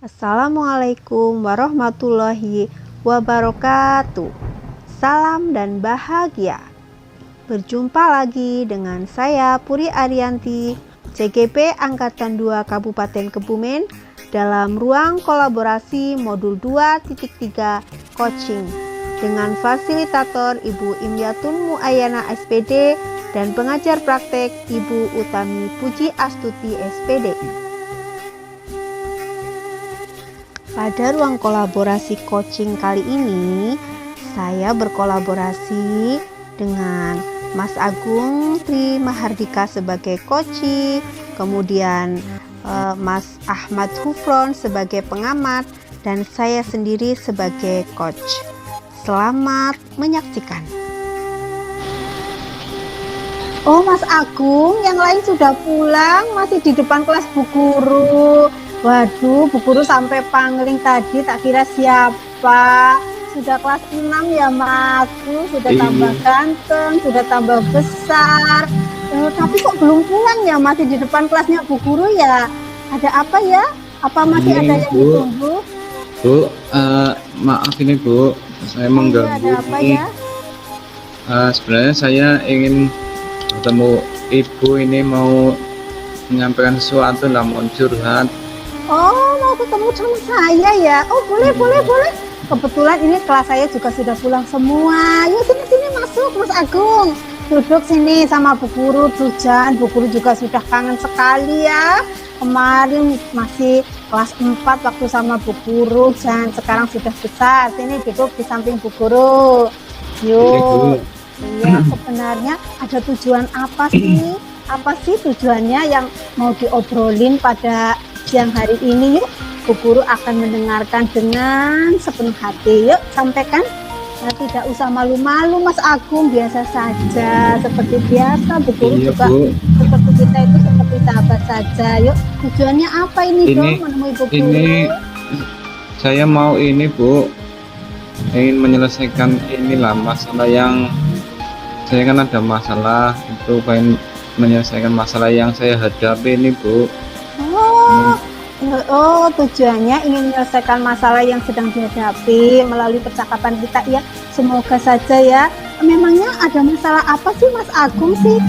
Assalamualaikum warahmatullahi wabarakatuh. Salam dan bahagia. Berjumpa lagi dengan saya Puri Arianti, CGP Angkatan 2 Kabupaten Kebumen dalam ruang kolaborasi modul 2.3 coaching dengan fasilitator Ibu Imyatun Muayana SPD dan pengajar praktek Ibu Utami Puji Astuti SPD. Pada ruang kolaborasi coaching kali ini, saya berkolaborasi dengan Mas Agung Tri Mahardika sebagai coach, kemudian Mas Ahmad Hufron sebagai pengamat, dan saya sendiri sebagai coach. Selamat menyaksikan. Oh, Mas Agung, yang lain sudah pulang, masih di depan kelas Bu Guru. Waduh, Bu Guru sampai pangling tadi, tak kira siapa. Sudah kelas 6 ya, Mas. Sudah tambah ganteng, sudah tambah besar. Tapi kok belum pulang ya, masih di depan kelasnya Bu Guru ya? Ada apa ya? Apa masih ada yang ditunggu? Bu, maaf ini Bu, saya mengganggu. Ada apa ya? Sebenarnya saya ingin bertemu Ibu, ini mau menyampaikan sesuatu lah, mau curhat. Oh, mau ketemu sama saya ya? Oh, boleh. Kebetulan ini kelas saya juga sudah pulang semua. Yuk sini masuk, Mas Agung. Duduk sini sama Bu Guru, Dujan. Bu Guru juga sudah kangen sekali ya. Kemarin masih kelas 4 waktu sama Bu Guru, dan sekarang sudah besar. Sini duduk di samping Bu Guru. Yuk. Iya, sebenarnya ada tujuan apa sih? Apa sih tujuannya yang mau diobrolin pada siang hari ini? Yuk, Bu Guru akan mendengarkan dengan sepenuh hati. Yuk, sampaikan. Nah, tidak usah malu-malu, Mas Agung, biasa saja. Seperti biasa, Bu Guru juga Bu. Seperti kita itu seperti sahabat saja. Yuk, tujuannya apa ini dong menemui Bu Guru? Ini saya mau ini Bu, ingin menyelesaikan inilah masalah yang saya kan ada masalah itu, pengen menyelesaikan masalah yang saya hadapi ini Bu. Oh, tujuannya ingin menyelesaikan masalah yang sedang dihadapi melalui percakapan kita ya. Semoga saja ya. Memangnya ada masalah apa sih Mas Agung sih?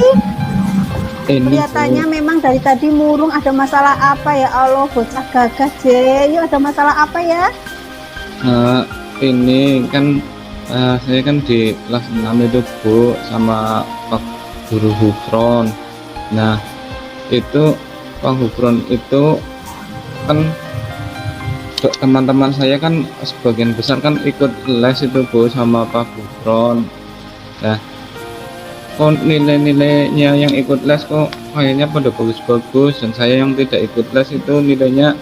Kelihatannya memang dari tadi murung. Ada masalah apa ya? Allah, bocah gagah Yuk, ada masalah apa ya? Ini kan saya kan di kelas 6 itu Bu, sama Pak Guru Hufron. Nah itu Pak Hufron itu kan teman-teman saya kan sebagian besar kan ikut les itu Bu sama Pak Hufron. Nah kok nilai-nilainya yang ikut les kok kayaknya pada bagus-bagus, dan saya yang tidak ikut les itu nilainya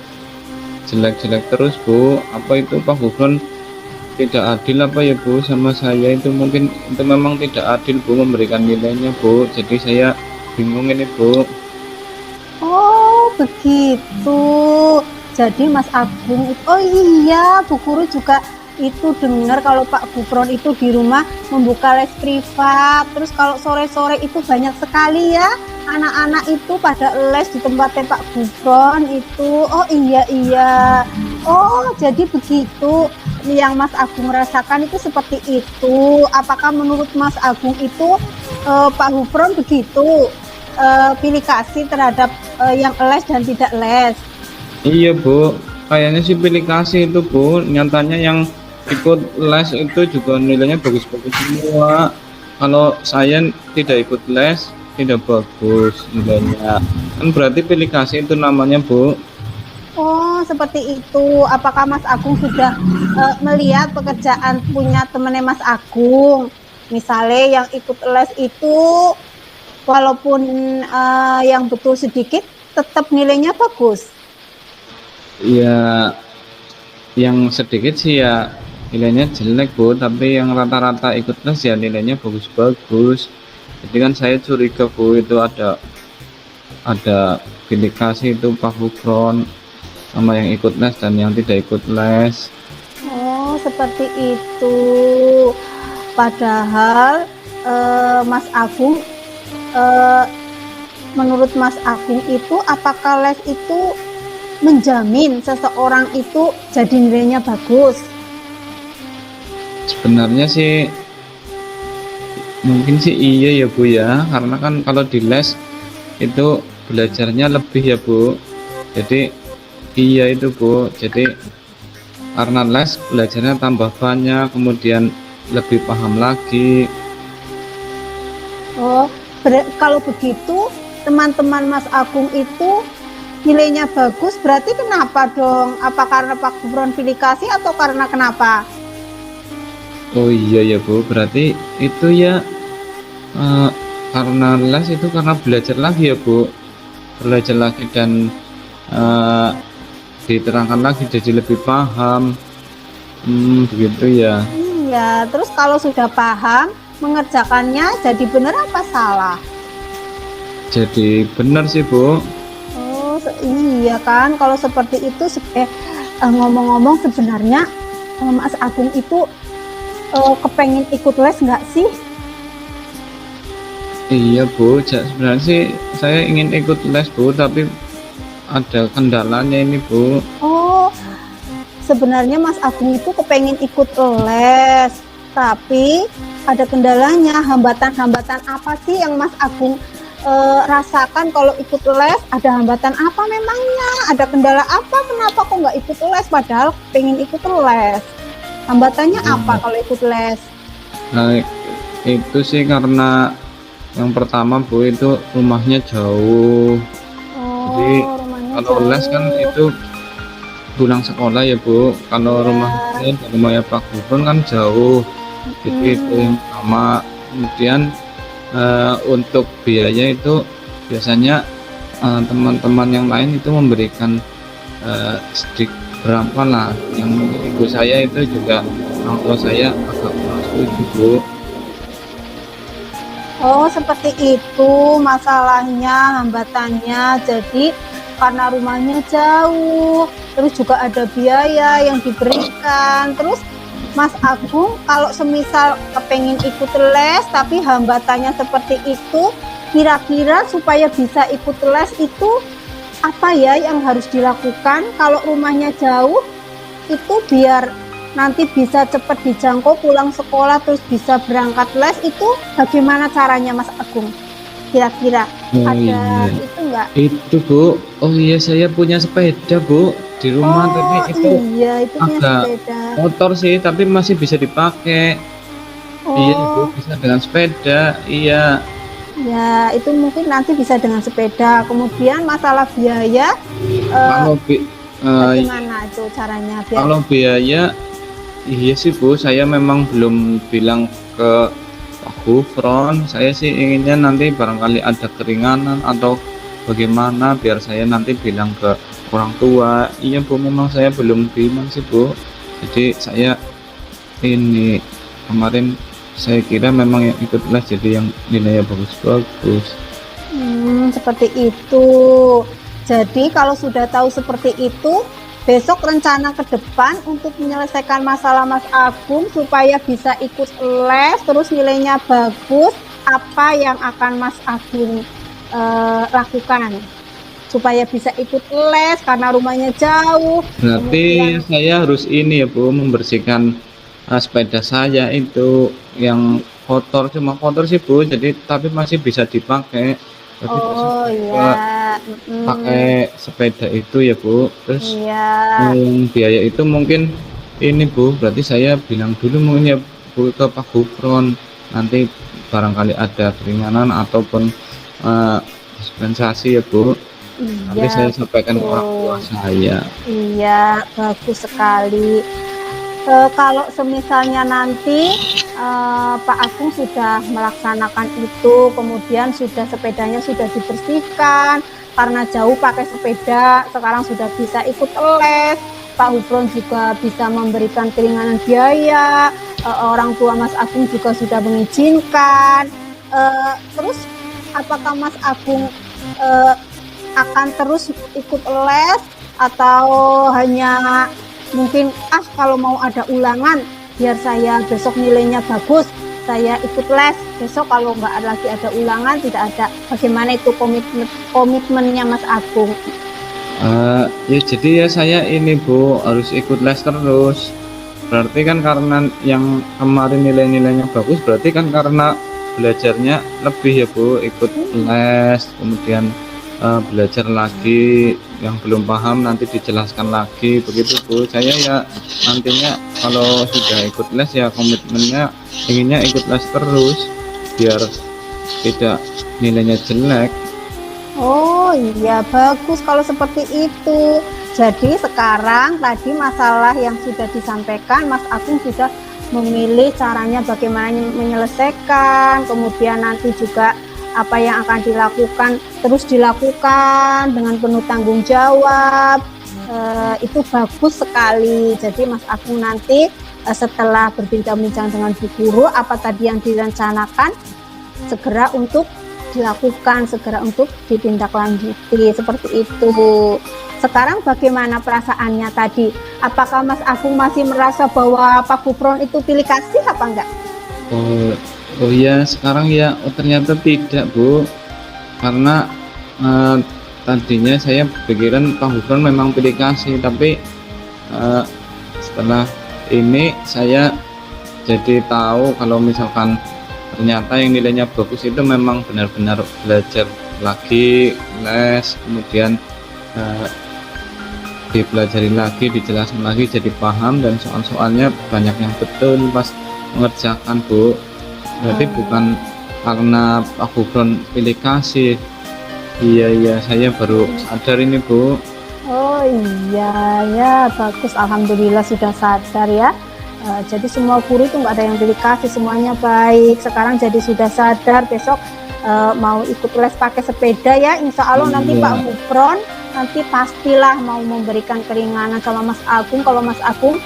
jelek-jelek terus Bu. Apa itu Pak Hufron tidak adil apa ya Bu sama saya? Itu mungkin itu memang tidak adil Bu memberikan nilainya Bu, jadi saya bingung ini Bu. Oh begitu, jadi Mas Agung, oh iya, Bu Guru juga itu dengar kalau Pak Gufron itu di rumah membuka les privat. Terus kalau sore-sore itu banyak sekali ya anak-anak itu pada les di tempatnya Pak Gufron itu. Oh iya. Oh jadi begitu yang Mas Agung rasakan itu seperti itu. Apakah menurut Mas Agung itu Pak Gufron begitu pilih kasih terhadap yang les dan tidak les? Iya Bu, kayaknya sih pilih kasih itu Bu. Nyatanya yang ikut les itu juga nilainya bagus-bagus semua. Kalau saya tidak ikut les tidak bagus nilainya, kan berarti pilih kasih itu namanya Bu. Oh seperti itu. Apakah Mas Agung sudah melihat pekerjaan punya temennya Mas Agung? Misalnya yang ikut les itu walaupun yang betul sedikit tetap nilainya bagus. Ya yang sedikit sih ya nilainya jelek Bu, tapi yang rata-rata ikut les ya nilainya bagus-bagus. Jadi kan saya curiga Bu, itu ada pilih kasih itu Pak Hufron sama yang ikut les dan yang tidak ikut les. Oh seperti itu. Padahal Mas Agung, menurut Mas Agung itu apakah les itu menjamin seseorang itu jadi nilainya bagus? Sebenarnya sih mungkin sih iya ya Bu ya, karena kan kalau di les itu belajarnya lebih ya Bu. Jadi iya itu Bu, jadi karena les belajarnya tambah banyak, kemudian lebih paham lagi. Oh, kalau begitu teman-teman Mas Agung itu nilainya bagus, berarti kenapa dong? Apa karena Pak Gufron pilih kasih atau karena kenapa? Oh iya ya Bu, berarti itu ya eh, karena les itu karena belajar lagi ya Bu, belajar lagi dan eh, diterangkan lagi jadi lebih paham. Begitu ya. Ya, terus kalau sudah paham, mengerjakannya jadi benar apa salah? Jadi benar sih Bu. Oh, iya kan, kalau seperti itu, ngomong-ngomong sebenarnya Mas Agung itu kepengen ikut les nggak sih? Iya Bu, sebenarnya sih saya ingin ikut les Bu, tapi ada kendalanya ini Bu. Oh, sebenarnya Mas Agung itu kepengen ikut les, tapi ada kendalanya. Hambatan-hambatan apa sih yang Mas Agung rasakan kalau ikut les? Ada hambatan apa memangnya? Ada kendala apa? Kenapa kok nggak ikut les padahal pengen ikut les? Hambatannya apa kalau ikut les? Nah, itu sih karena yang pertama Bu itu rumahnya jauh. Jadi kalau les kan itu pulang sekolah ya Bu. Kalau rumahnya Pak Gufron kan jauh. Jadi itu yang pertama. Kemudian untuk biaya itu biasanya teman-teman yang lain itu memberikan sedikit berapa lah. Yang ibu saya itu juga orang tua saya agak kurang setuju Bu. Oh, seperti itu masalahnya, hambatannya. Jadi karena rumahnya jauh, terus juga ada biaya yang diberikan. Terus Mas Agung kalau semisal kepengen ikut les tapi hambatannya seperti itu, kira-kira supaya bisa ikut les itu apa ya yang harus dilakukan? Kalau rumahnya jauh itu biar nanti bisa cepat dijangkau pulang sekolah terus bisa berangkat les, itu bagaimana caranya Mas Agung? Kira-kira ada itu enggak? Itu Bu, oh iya saya punya sepeda Bu di rumah, tapi itu itu agak motor sih, tapi masih bisa dipakai. Iya Bu, bisa dengan sepeda, iya. Ya, itu mungkin nanti bisa dengan sepeda. Kemudian masalah biaya, bagaimana itu caranya? Kalau biaya, iya sih Bu, saya memang belum bilang ke Pak Gufron. Saya sih inginnya nanti barangkali ada keringanan atau bagaimana, biar saya nanti bilang ke orang tua. Iya Bu, memang saya belum bilang sih Bu. Jadi saya ini kemarin saya kira memang yang ikut les jadi yang nilainya bagus-bagus. Seperti itu. Jadi kalau sudah tahu seperti itu, besok rencana ke depan untuk menyelesaikan masalah Mas Agung supaya bisa ikut les terus nilainya bagus, apa yang akan Mas Agung lakukan supaya bisa ikut les karena rumahnya jauh? Berarti saya harus ini ya Bu, membersihkan sepeda saya itu yang kotor, cuma kotor sih Bu, jadi tapi masih bisa dipakai. Jadi pakai sepeda itu ya Bu. Terus biaya itu mungkin ini Bu, berarti saya bilang dulu mungkin ya Bu ke Pak Gufron, nanti barangkali ada keringanan ataupun dispensasi ya Bu. Nanti saya sampaikan ke orang tua saya. Iya, bagus sekali. Kalau semisalnya nanti Pak Agung sudah melaksanakan itu, kemudian sepedanya sudah dibersihkan karena jauh pakai sepeda, sekarang sudah bisa ikut les, Pak Gufron juga bisa memberikan keringanan biaya, orang tua Mas Agung juga sudah mengizinkan. Terus apakah Mas Agung akan terus ikut les atau hanya mungkin kalau mau ada ulangan biar saya besok nilainya bagus saya ikut les, besok kalau nggak lagi ada ulangan tidak ada, bagaimana itu komitmennya Mas Agung? Ya jadi ya saya ini Bu harus ikut les terus. Berarti kan karena yang kemarin nilai-nilainya bagus, berarti kan karena belajarnya lebih ya Bu, ikut les, kemudian belajar lagi yang belum paham nanti dijelaskan lagi begitu Bu. Saya ya nantinya kalau sudah ikut les ya komitmennya inginnya ikut les terus biar tidak nilainya jelek. Oh iya, bagus kalau seperti itu. Jadi sekarang tadi masalah yang sudah disampaikan, Mas Agung sudah memilih caranya bagaimana menyelesaikan, kemudian nanti juga apa yang akan dilakukan, terus dilakukan dengan penuh tanggung jawab. Itu bagus sekali. Jadi Mas Agung nanti setelah berbincang-bincang dengan Bu Guru, apa tadi yang direncanakan, segera untuk dilakukan, segera untuk ditindaklanjuti seperti itu. Sekarang bagaimana perasaannya tadi? Apakah Mas Agung masih merasa bahwa Pak Gufron itu pilih kasih apa enggak? Oh ya sekarang ya ternyata tidak Bu, karena tadinya saya pikiran Pak Gufron memang pilih kasih, tapi setelah ini saya jadi tahu kalau misalkan ternyata yang nilainya bagus itu memang benar-benar belajar lagi, les, kemudian dipelajari lagi, dijelaskan lagi, jadi paham, dan soal-soalnya banyak yang betul pas mengerjakan Bu. Berarti bukan karena Pak Gufron pilih kasih. Iya saya baru sadar ini Bu. Oh iya ya, bagus, alhamdulillah sudah sadar ya. Jadi semua guru itu nggak ada yang pilih kasih, semuanya baik. Sekarang jadi sudah sadar, besok mau ikut les pakai sepeda ya, insya Allah nanti Pak Gufron nanti pastilah mau memberikan keringanan sama Mas Agung. Kalau Mas Agung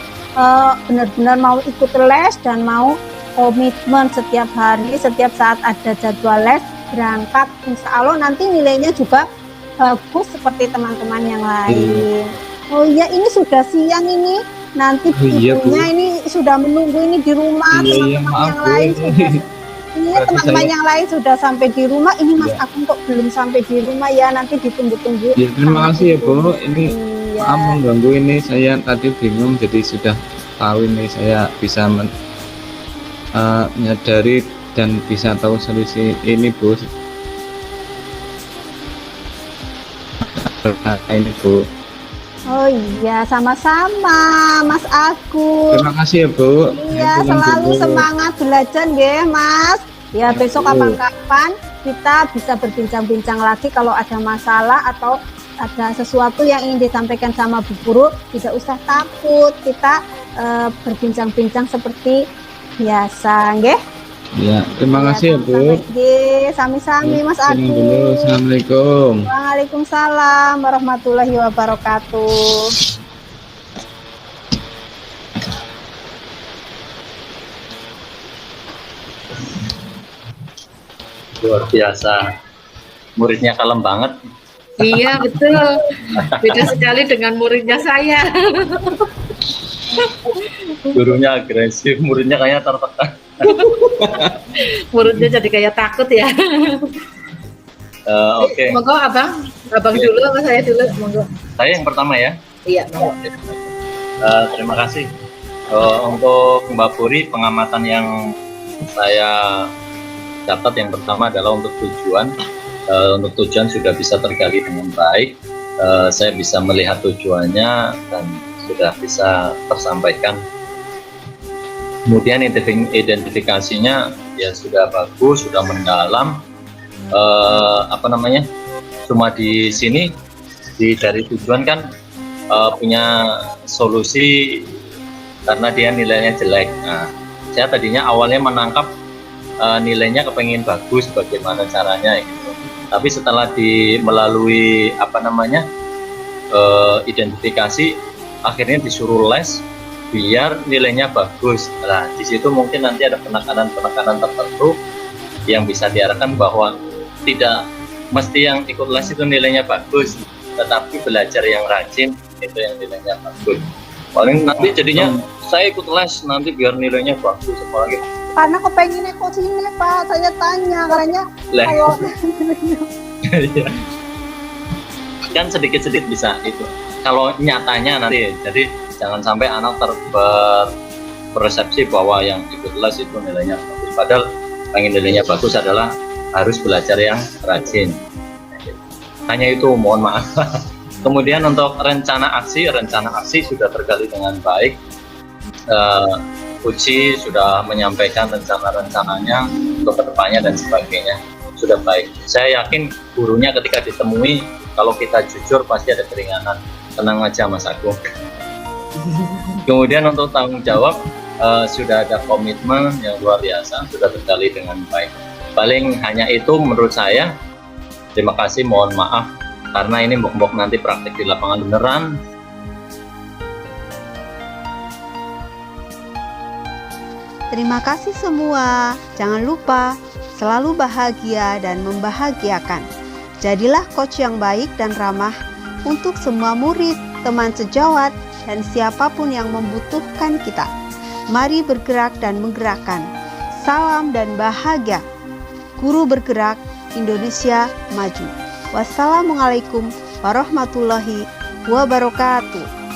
benar-benar mau ikut les dan mau komitmen setiap hari, setiap saat ada jadwal les berangkat, insya Allah nanti nilainya juga bagus seperti teman-teman yang lain. Oh iya, ini sudah siang ini. Nanti ibunya ini sudah menunggu ini di rumah, teman-teman yang lain sudah. Iya, teman-teman yang lain sudah sampai di rumah. Ini Mas Agung kok belum sampai di rumah ya? Nanti ditunggu-tunggu. Ya, terima kasih ya Bu. Ini maaf mengganggu, ini saya tadi bingung, jadi sudah tahu ini saya bisa menyadari dan bisa tahu solusi ini Bu. Ini Bu. Oh iya, sama-sama Mas Agung. Terima kasih ya Bu. Iya, selalu semangat belajar ya Mas. Ya besok kapan-kapan kita bisa berbincang-bincang lagi kalau ada masalah atau ada sesuatu yang ingin disampaikan sama Bu Guru, tidak usah takut. Kita berbincang-bincang seperti biasa, nggih. Ya, terima kasih ya Bu. Sami-sami Mas Agung. Assalamualaikum. Waalaikumsalam warahmatullahi wabarakatuh. Luar biasa, muridnya kalem banget. Iya betul, beda sekali dengan muridnya saya. Gurunya agresif, muridnya kayaknya tertekan. Muridnya jadi kayak takut ya. Oke. Monggo abang dulu apa saya dulu? Monggo. Saya yang pertama ya. Iya. Monggo. Terima kasih untuk Mbak Puri, pengamatan yang saya catat yang pertama adalah untuk tujuan. Untuk tujuan sudah bisa tergali dengan baik. Saya bisa melihat tujuannya dan sudah bisa tersampaikan. Kemudian identifikasinya ya sudah bagus, sudah mendalam. Cuma di sini dari tujuan kan punya solusi karena dia nilainya jelek. Nah, saya tadinya awalnya menangkap nilainya kepengen bagus, bagaimana caranya gitu. Tapi setelah melalui identifikasi, akhirnya disuruh les biar nilainya bagus. Nah, di situ mungkin nanti ada penekanan tertentu yang bisa diarahkan bahwa tidak mesti yang ikut les itu nilainya bagus, tetapi belajar yang rajin itu yang nilainya bagus. Paling nanti jadinya saya ikut les nanti biar nilainya bagus, apalagi karena kepengen ikut sini Pak, saya tanya karena kalau kan sedikit-sedikit bisa itu. Kalau nyatanya nanti, jadi jangan sampai anak persepsi bahwa yang ikut les itu nilainya bagus. Padahal pengen nilainya bagus adalah harus belajar yang rajin. Hanya itu, mohon maaf. Kemudian untuk rencana aksi sudah tergali dengan baik. Uci sudah menyampaikan rencana-rencananya untuk kedepannya dan sebagainya, sudah baik. Saya yakin gurunya ketika ditemui, kalau kita jujur pasti ada keringanan. Tenang aja Mas Agung. Kemudian untuk tanggung jawab, sudah ada komitmen yang luar biasa, sudah tergali dengan baik. Paling hanya itu menurut saya. Terima kasih, mohon maaf karena ini mbok-mbok nanti praktek di lapangan beneran. Terima kasih semua. Jangan lupa selalu bahagia dan membahagiakan. Jadilah coach yang baik dan ramah untuk semua murid, teman sejawat, dan siapapun yang membutuhkan kita. Mari bergerak dan menggerakkan. Salam dan bahagia. Guru bergerak, Indonesia maju. Wassalamualaikum warahmatullahi wabarakatuh.